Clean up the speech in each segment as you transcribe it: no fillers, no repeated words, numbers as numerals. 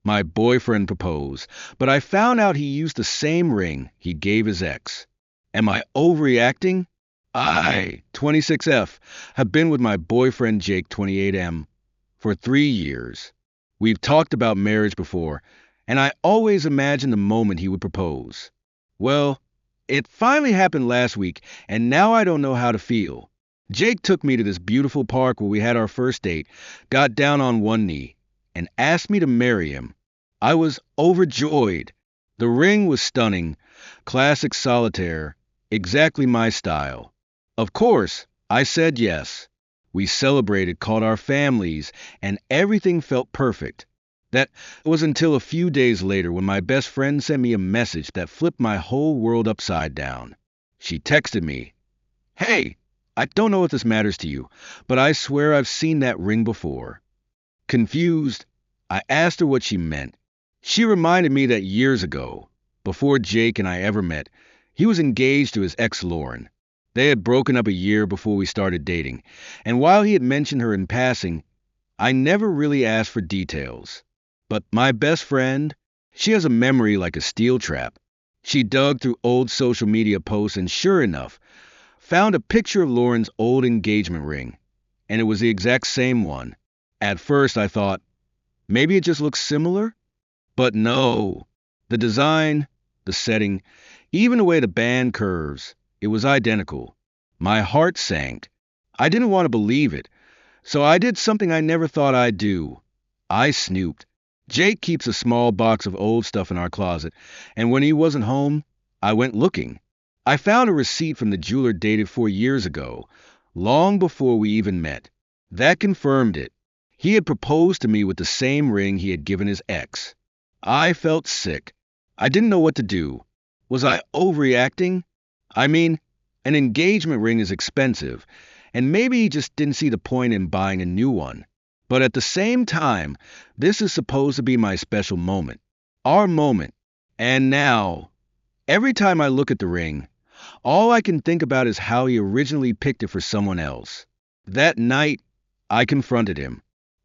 My boyfriend proposed, but I found out he used the same ring he gave his ex. Am I overreacting? I, 26F, have been with my boyfriend Jake, 28M, for 3 years. We've talked about marriage before, and I always imagined the moment he would propose. Well, it finally happened last week, and now I don't know how to feel. Jake took me to this beautiful park where we had our first date, got down on one knee, and asked me to marry him. I was overjoyed. The ring was stunning, classic solitaire, exactly my style. Of course, I said yes. We celebrated, called our families, and everything felt perfect. That was until a few days later when my best friend sent me a message that flipped my whole world upside down. She texted me, "Hey, I don't know if this matters to you, but I swear I've seen that ring before." Confused, I asked her what she meant. She reminded me that years ago, before Jake and I ever met, he was engaged to his ex Lauren. They had broken up a year before we started dating, and while he had mentioned her in passing, I never really asked for details. But my best friend, she has a memory like a steel trap. She dug through old social media posts and sure enough, found a picture of Lauren's old engagement ring, and it was the exact same one. At first I thought, maybe it just looks similar? But no. The design, the setting, even the way the band curves, it was identical. My heart sank. I didn't want to believe it, so I did something I never thought I'd do. I snooped. Jake keeps a small box of old stuff in our closet, and when he wasn't home, I went looking. I found a receipt from the jeweler dated 4 years ago, long before we even met. That confirmed it. He had proposed to me with the same ring he had given his ex. I felt sick. I didn't know what to do. Was I overreacting? I mean, an engagement ring is expensive, and maybe he just didn't see the point in buying a new one. But at the same time, this is supposed to be my special moment. Our moment. And now, every time I look at the ring, all I can think about is how he originally picked it for someone else. That night, I confronted him.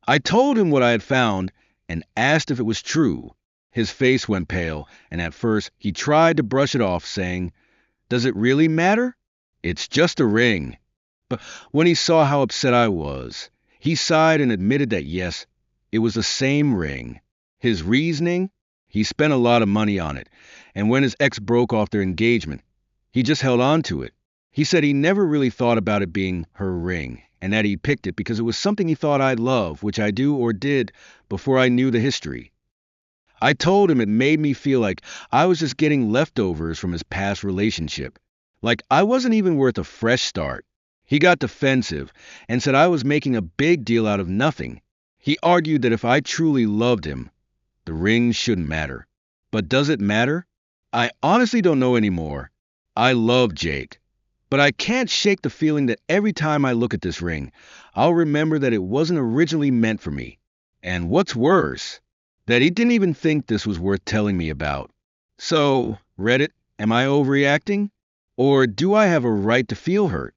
I told him what I had found and asked if it was true. His face went pale, and at first he tried to brush it off, saying, "Does it really matter? It's just a ring." But when he saw how upset I was, he sighed and admitted that yes, it was the same ring. His reasoning? He spent a lot of money on it, and when his ex broke off their engagement, he just held on to it. He said he never really thought about it being her ring, and that he picked it because it was something he thought I'd love, which I do or did before I knew the history. I told him it made me feel like I was just getting leftovers from his past relationship, like I wasn't even worth a fresh start. He got defensive and said I was making a big deal out of nothing. He argued that if I truly loved him, the ring shouldn't matter. But does it matter? I honestly don't know anymore. I love Jake, but I can't shake the feeling that every time I look at this ring, I'll remember that it wasn't originally meant for me. And what's worse, that he didn't even think this was worth telling me about. So, Reddit, am I overreacting? Or do I have a right to feel hurt?